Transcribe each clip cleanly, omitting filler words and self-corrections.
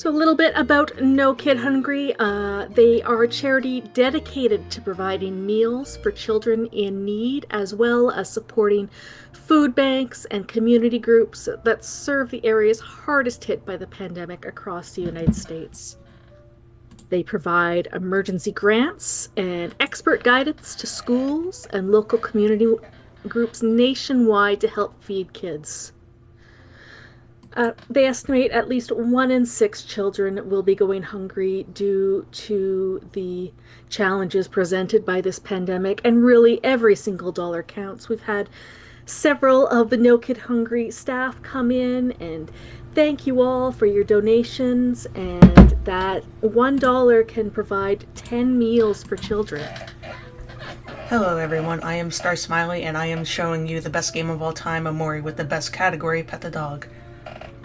So a little bit about No Kid Hungry. They are a charity dedicated to providing meals for children in need, as well as supporting food banks and community groups that serve the areas hardest hit by the pandemic across the United States. They provide emergency grants and expert guidance to schools and local community groups nationwide to help feed kids. They estimate at least 1 in 6 children will be going hungry due to the challenges presented by this pandemic, and really every single dollar counts. We've had several of the No Kid Hungry staff come in and thank you all for your donations, and that $1 can provide 10 meals for children. Hello everyone, I am starsmiley and I am showing you the best game of all time, OMORI, with the best category, Pet the Dog.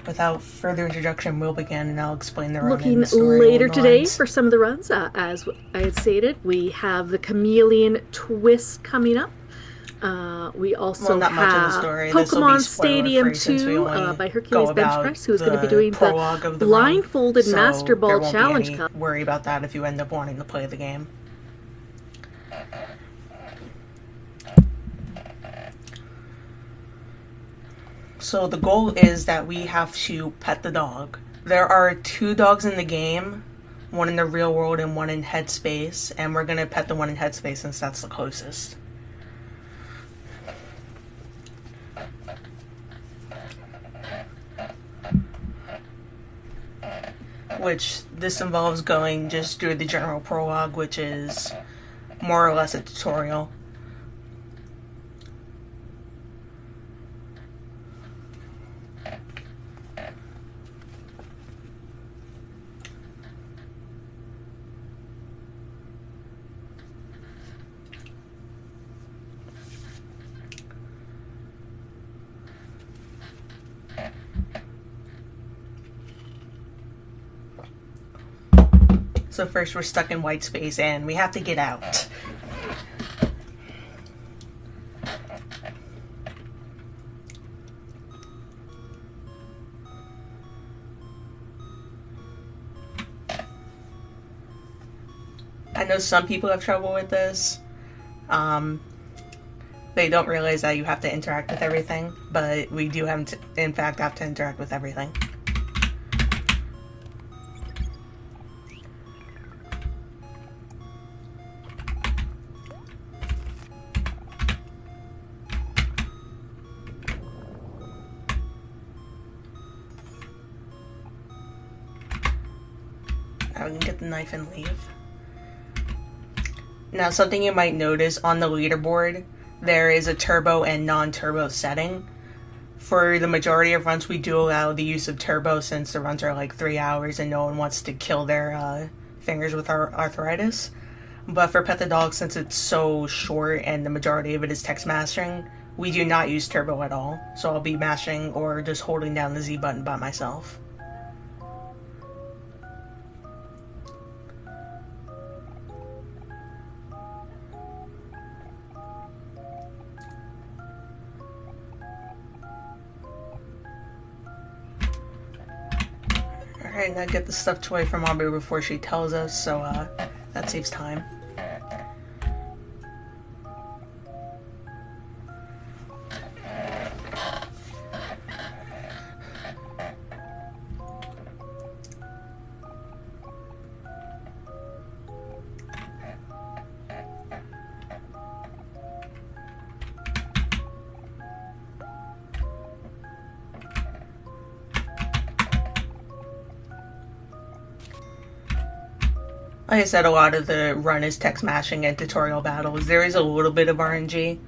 Without further introduction, we'll begin and I'll explain the run. Looking later today for some of the runs, as I had stated, we have the Chameleon Twist coming up. We also have Pokemon Stadium 2 by Hercules Bench Press, who's going to be doing the Blindfolded Master Ball Challenge Cup. Worry about that if you end up wanting to play the game. So the goal is that we have to pet the dog. There are 2 dogs in the game, one in the real world and one in Headspace, and we're going to pet the one in Headspace since that's the closest. Which this involves going just through the general prologue, which is more or less a tutorial. So first we're stuck in white space and we have to get out. I know some people have trouble with this. They don't realize that you have to interact with everything, but we do have to, in fact, have to interact with everything. Now we can get the knife and leave. Now something you might notice on the leaderboard, there is a turbo and non-turbo setting. For the majority of runs we do allow the use of turbo since the runs are like 3 hours and no one wants to kill their fingers with arthritis. But for Pet the Dog, since it's so short and the majority of it is text mashing, we do not use turbo at all. So I'll be mashing or just holding down the Z button by myself. Alright, now get the stuffed toy from Aubrey before she tells us, so that saves time. Like I said, a lot of the run is text mashing and tutorial battles. There is a little bit of RNG.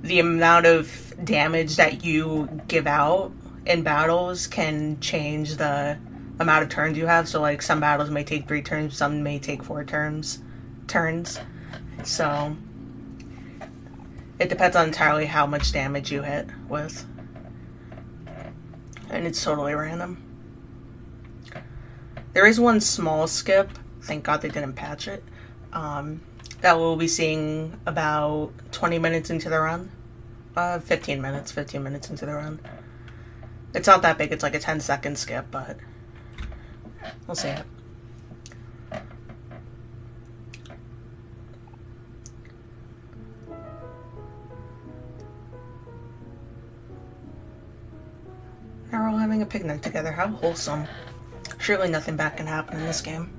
The amount of damage that you give out in battles can change the amount of turns you have. So like some battles may take 3 turns, some may take 4 turns. So it depends on entirely how much damage you hit with. And it's totally random. There is one small skip, thank God they didn't patch it, that we'll be seeing about 20 minutes into the run. 15 minutes into the run. It's not that big, it's like a 10-second skip, but We'll see it. Now we're all having a picnic together. How wholesome. Surely nothing bad can happen in this game.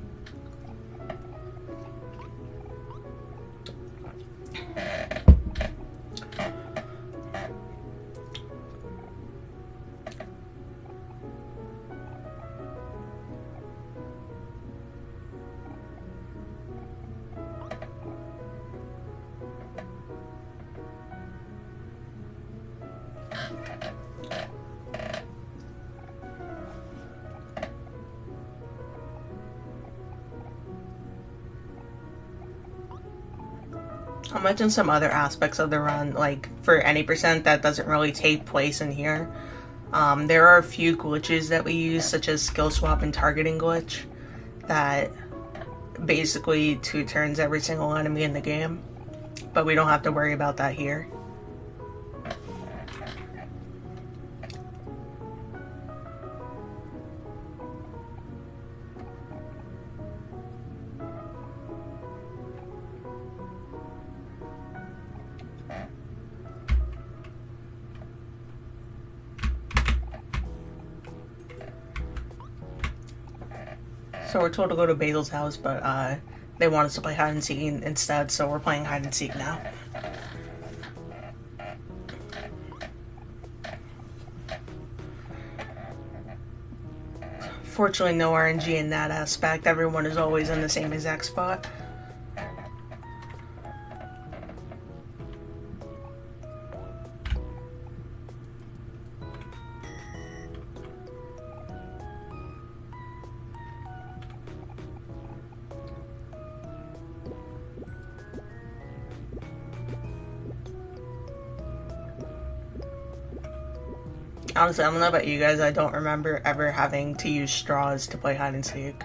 I'll mention some other aspects of the run, like for any percent that doesn't really take place in here. There are a few glitches that we use, such as skill swap and targeting glitch, that basically two turns every single enemy in the game, but we don't have to worry about that here. So we're told to go to Basil's house, but they want us to play hide and seek instead, so we're playing hide and seek now. Fortunately, no RNG in that aspect. Everyone is always in the same exact spot. Honestly, I don't know about you guys, I don't remember ever having to use straws to play hide and seek.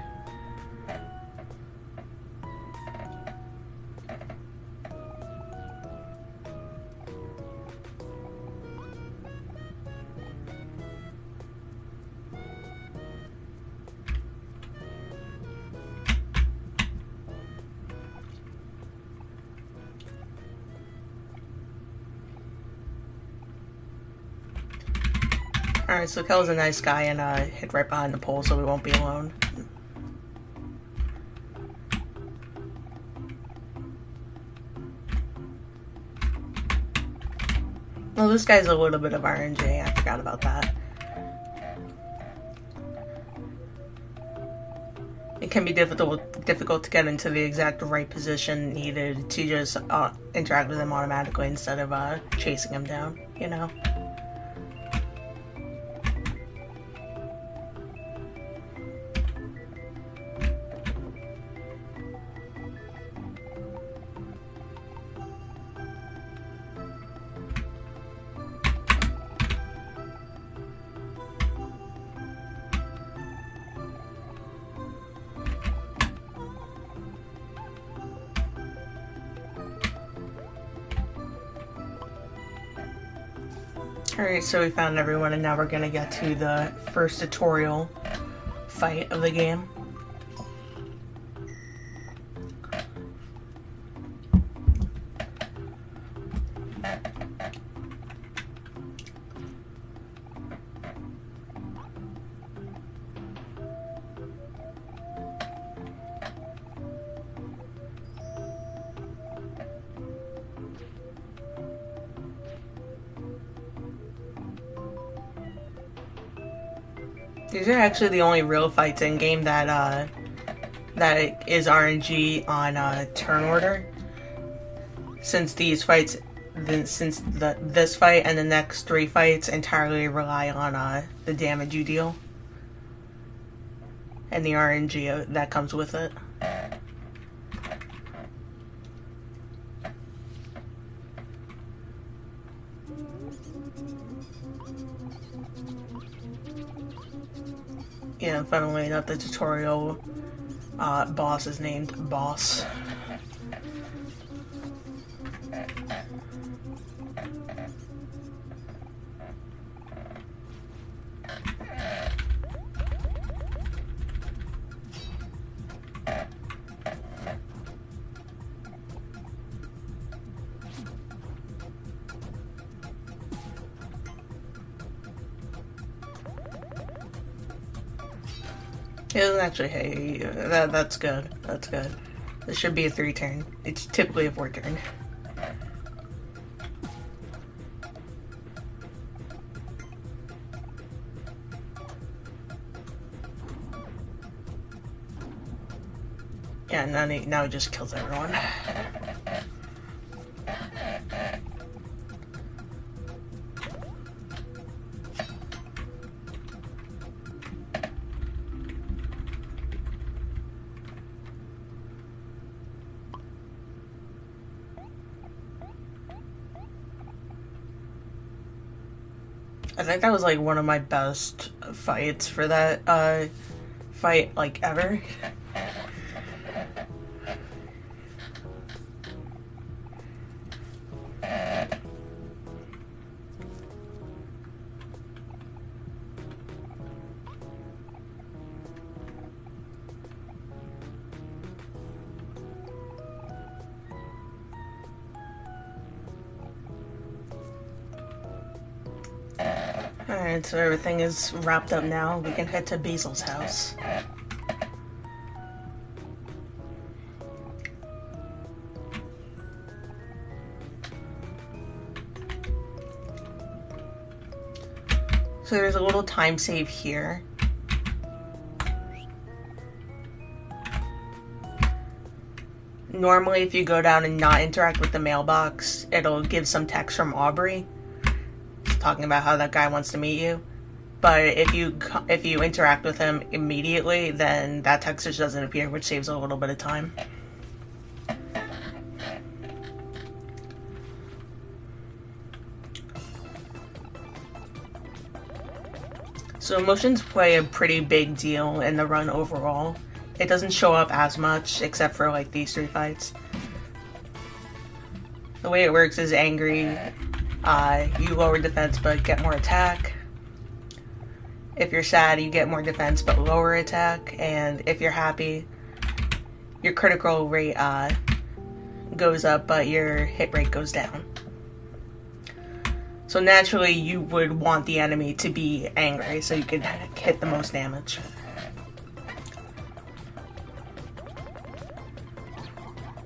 Alright, so Kel's a nice guy and hid right behind the pole so we won't be alone. Well, this guy's a little bit of RNG, I forgot about that. It can be difficult to get into the exact right position needed to just interact with him automatically instead of chasing him down, you know? Alright, so we found everyone and now we're gonna get to the first tutorial fight of the game. These are actually the only real fights in game that is RNG on turn order. Since these fights, this fight and the next three fights entirely rely on the damage you deal and the RNG that comes with it. Yeah, funnily enough, the tutorial boss is named Boss. It doesn't actually hit you. That's good. That's good. This should be a 3 turn. It's typically a 4 turn. Yeah, now he just kills everyone. I think that was like one of my best fights for that fight like ever. Alright, so everything is wrapped up now. We can head to Basil's house. So there's a little time save here. Normally, if you go down and not interact with the mailbox, it'll give some text from Aubrey talking about how that guy wants to meet you. But if you interact with him immediately, then that text just doesn't appear, which saves a little bit of time. So emotions play a pretty big deal in the run overall. It doesn't show up as much, except for like these 3 fights. The way it works is angry, you lower defense but get more attack. If you're sad, you get more defense but lower attack. And if you're happy, your critical rate goes up but your hit rate goes down. So naturally you would want the enemy to be angry so you could hit the most damage.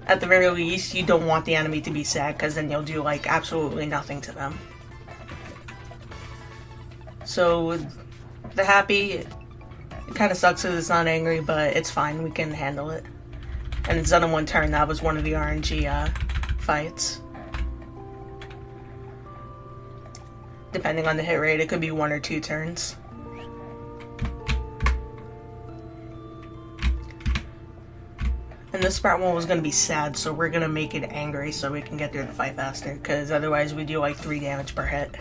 At the very least, you don't want the enemy to be sad, because then you'll do, like, absolutely nothing to them. So, the happy, it kind of sucks because it's not angry, but it's fine, we can handle it. And it's done in 1 turn. That was one of the RNG fights. Depending on the hit rate, it could be 1 or 2 turns. And this part one was going to be sad, so we're going to make it angry so we can get through the fight faster, because otherwise we do like 3 damage per hit.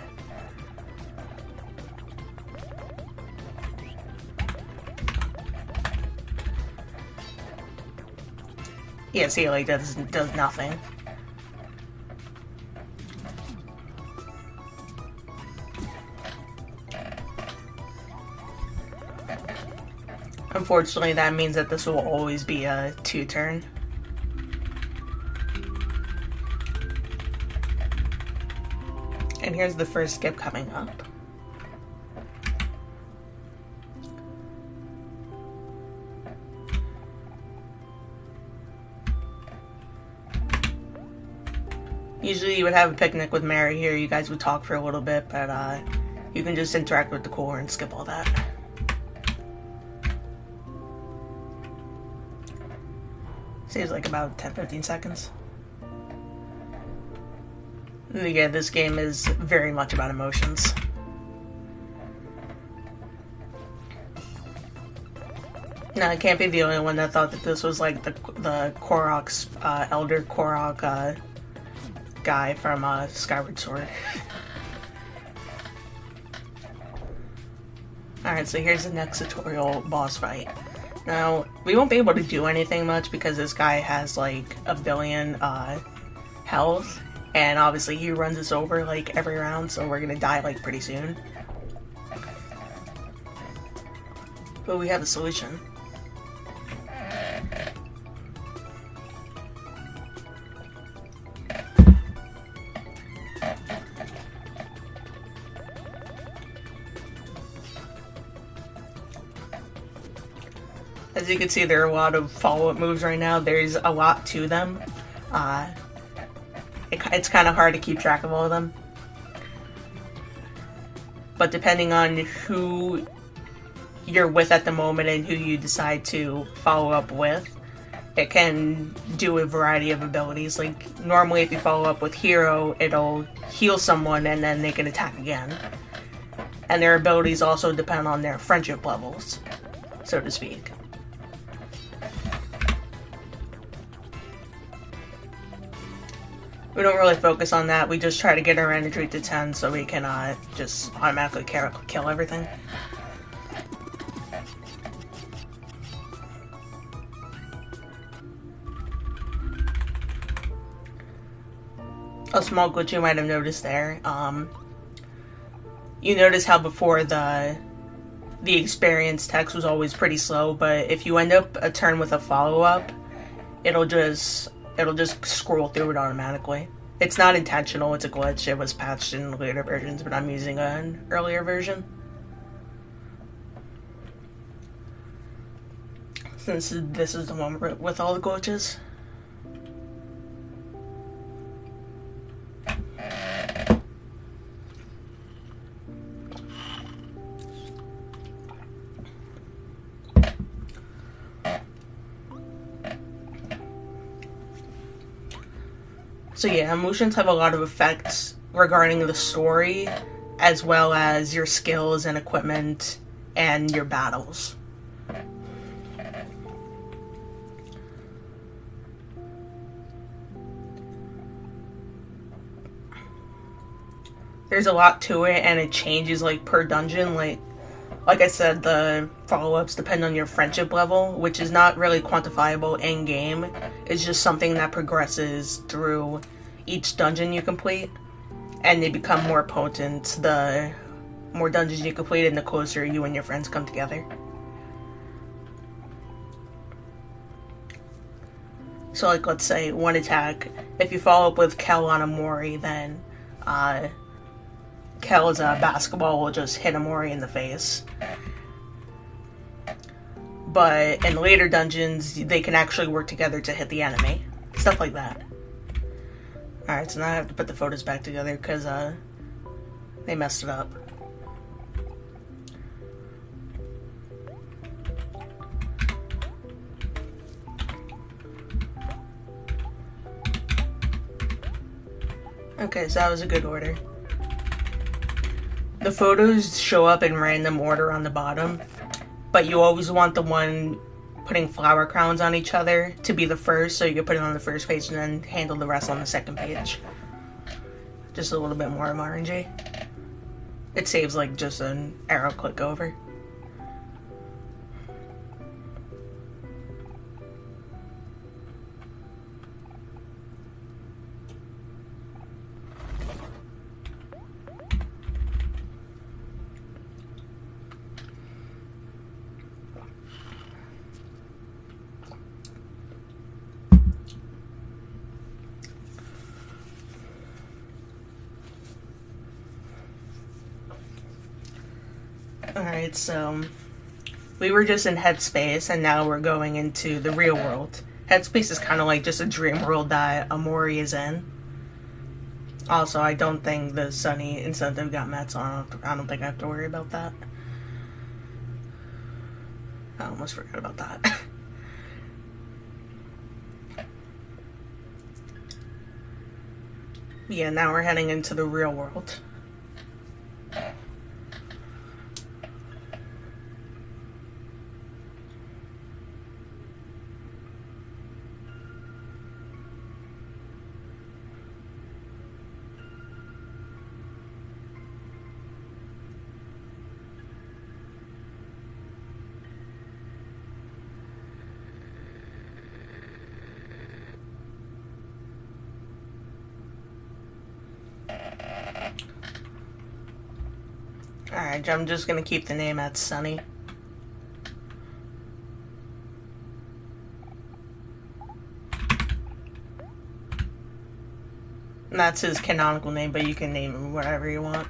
Yeah, see, like, that does nothing. Unfortunately, that means that this will always be a 2 turn. And here's the first skip coming up. Usually you would have a picnic with Mary here, you guys would talk for a little bit, but you can just interact with the core and skip all that. Saves like about 10-15 seconds. And again, this game is very much about emotions. Now, I can't be the only one that thought that this was like the Korok's, Elder Korok, guy from Skyward Sword. Alright, so here's the next tutorial boss fight. Now, we won't be able to do anything much because this guy has like 1 billion health, and obviously he runs us over like every round, so we're gonna die like pretty soon. But we have a solution. As you can see, there are a lot of follow-up moves right now. There's a lot to them. It's kind of hard to keep track of all of them. But depending on who you're with at the moment and who you decide to follow up with, it can do a variety of abilities. Like, normally if you follow up with Hero, it'll heal someone and then they can attack again. And their abilities also depend on their friendship levels, so to speak. We don't really focus on that. We just try to get our energy to 10 so we can just automatically kill everything. A small glitch you might have noticed there. You notice how before the experience text was always pretty slow, but if you end up a turn with a follow-up, it'll just scroll through it automatically. It's not intentional, it's a glitch. It was patched in later versions, but I'm using an earlier version. Since this is the one with all the glitches. So yeah, emotions have a lot of effects regarding the story, as well as your skills and equipment and your battles. There's a lot to it, and it changes like per dungeon. Like I said, the follow-ups depend on your friendship level, which is not really quantifiable in-game. It's just something that progresses through each dungeon you complete, and they become more potent the more dungeons you complete and the closer you and your friends come together. So like, let's say one attack, if you follow up with Kel on OMORI, then Kel's basketball will just hit OMORI in the face. But in later dungeons, they can actually work together to hit the enemy. Stuff like that. Alright, so now I have to put the photos back together because they messed it up. Okay, so that was a good order. The photos show up in random order on the bottom, but you always want the one putting flower crowns on each other to be the first, so you can put it on the first page and then handle the rest on the second page. Just a little bit more of RNG. It saves like just an arrow click over. Alright, so we were just in Headspace, and now we're going into the real world. Headspace is kind of like just a dream world that OMORI is in. Also, I don't think the Sunny incentive got met, so I don't think I have to worry about that. I almost forgot about that. Yeah, now we're heading into the real world. Alright, I'm just gonna keep the name at Sunny. And that's his canonical name, but you can name him whatever you want.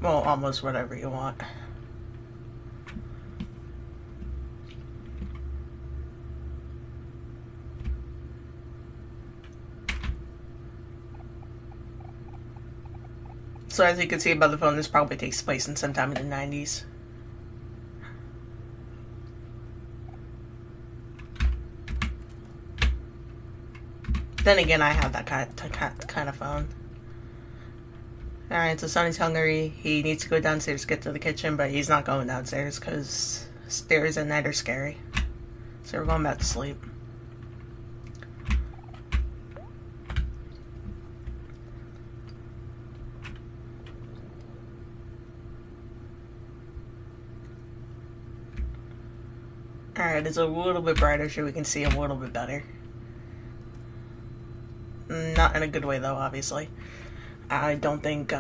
Well, almost whatever you want. So as you can see above the phone, this probably takes place in sometime in the 90s. Then again, I have that kind of phone. Alright, so Sonny's hungry. He needs to go downstairs to get to the kitchen, but he's not going downstairs because stairs at night are scary. So we're going back to sleep. Alright, it's a little bit brighter so we can see a little bit better. Not in a good way though, obviously. I don't think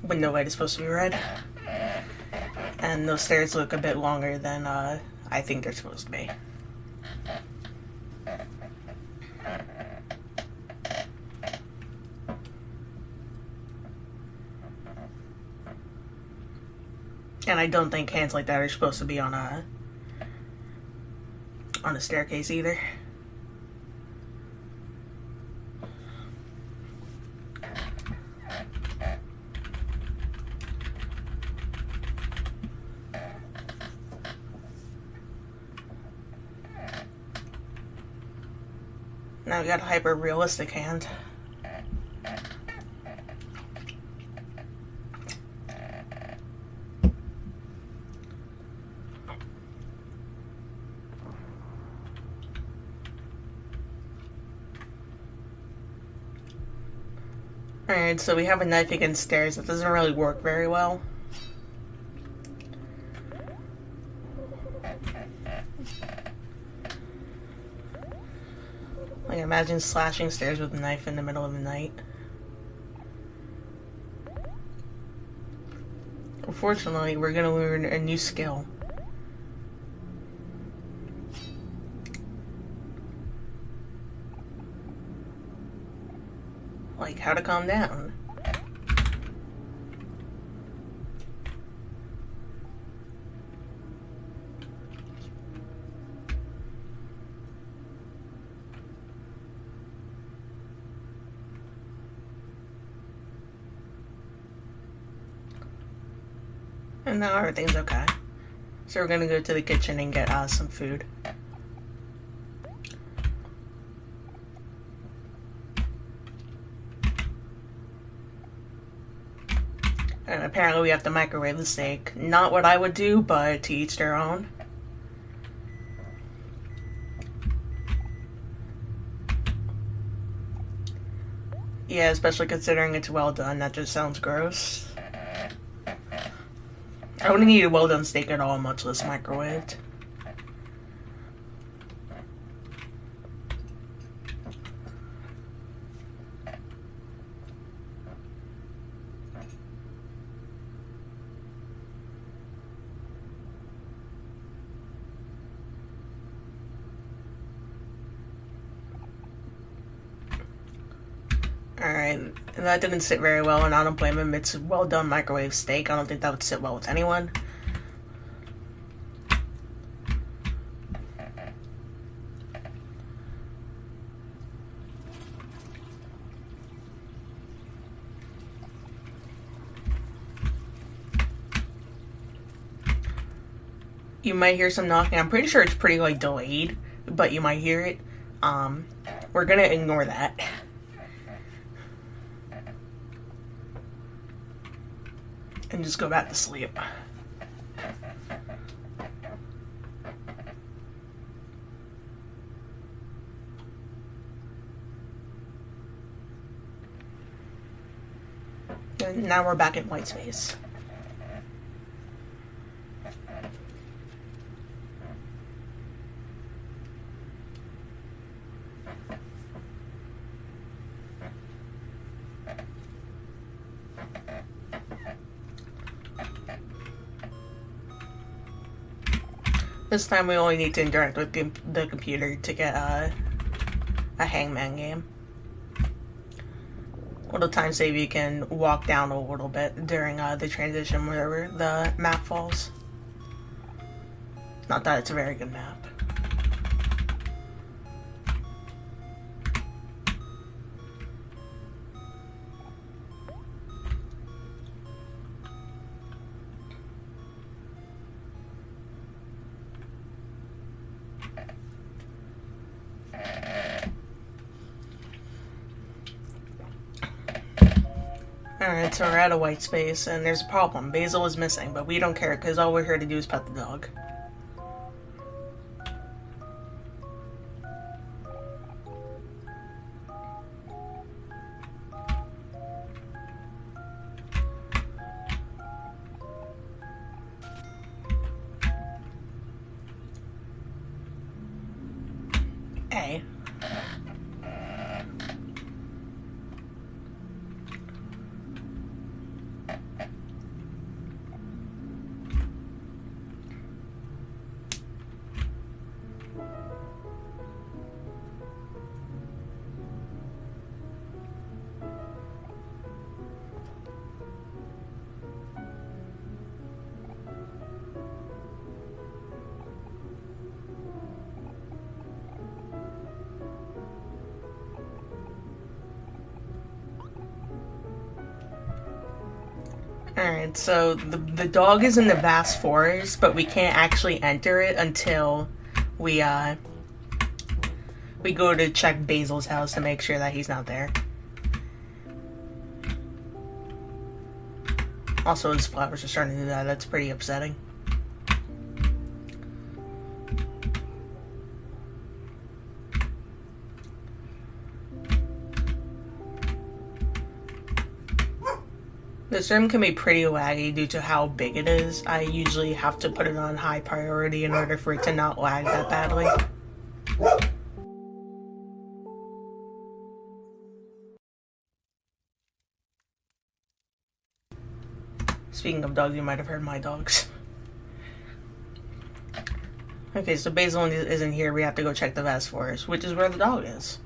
window light is supposed to be red. And those stairs look a bit longer than I think they're supposed to be. And I don't think hands like that are supposed to be on a staircase either. Now we got a hyper-realistic hand. Alright, so we have a knife against stairs. That doesn't really work very well. Like, imagine slashing stairs with a knife in the middle of the night. Unfortunately, we're gonna learn a new skill. Like, how to calm down. And now everything's okay. So we're gonna go to the kitchen and get some food. And apparently we have to microwave the steak. Not what I would do, but to each their own. Yeah, especially considering it's well done. That just sounds gross. I wouldn't eat a well done steak at all, much less microwaved. Alright, that didn't sit very well, and I don't blame him. It's well done microwave steak. I don't think that would sit well with anyone. You might hear some knocking. I'm pretty sure it's pretty, like, delayed, but you might hear it. We're gonna ignore that. And just go back to sleep. And now we're back in white space. This time we only need to interact with the computer to get a hangman game. Little time save, you can walk down a little bit during the transition wherever the map falls. Not that it's a very good map. minutes, we're at a white space, and there's a problem. Basil is missing, but we don't care, because all we're here to do is pet the dog. A. Alright, so the dog is in the vast forest, but we can't actually enter it until we go to check Basil's house to make sure that he's not there. Also, his flowers are starting to do that. That's pretty upsetting. This room can be pretty laggy due to how big it is. I usually have to put it on high priority in order for it to not lag that badly. Speaking of dogs, you might have heard my dogs. Okay, so Basil isn't here. We have to go check the vast forest, which is where the dog is.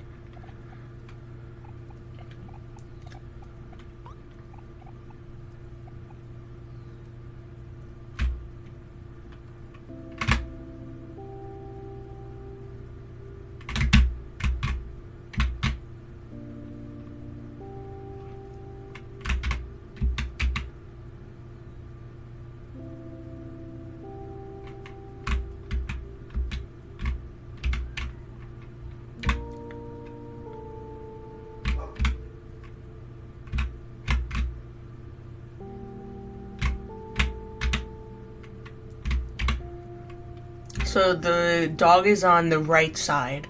So the dog is on the right side.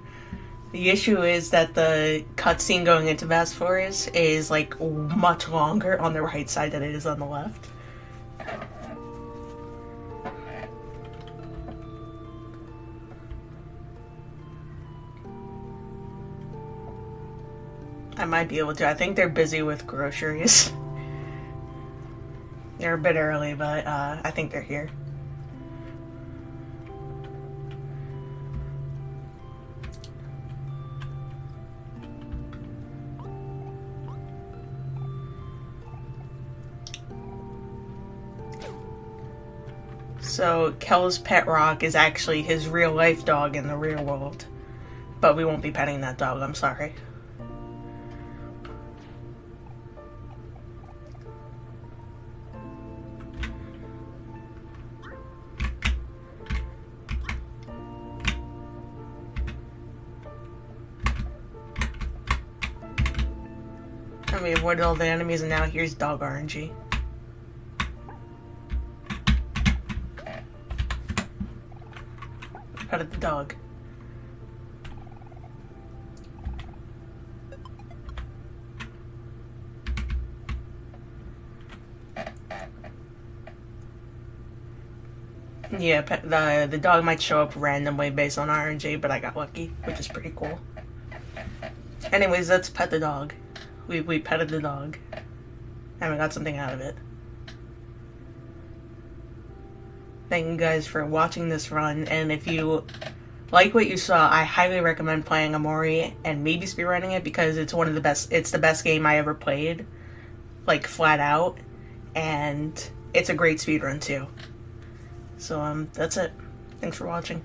The issue is that the cutscene going into Vast Forest is like much longer on the right side than it is on the left. I might be able to. I think they're busy with groceries. They're a bit early, but I think they're here. So, Kel's pet rock is actually his real life dog in the real world. But we won't be petting that dog, I'm sorry. And we avoided all the enemies, and now here's dog RNG. Petted the dog. Yeah, the dog might show up randomly based on RNG, but I got lucky, which is pretty cool. Anyways, let's pet the dog. We petted the dog, and we got something out of it. Thank you guys for watching this run, and if you like what you saw, I highly recommend playing OMORI and maybe speedrunning it, because it's one of the best. It's the best game I ever played, like flat out, and it's a great speedrun too. So that's it. Thanks for watching.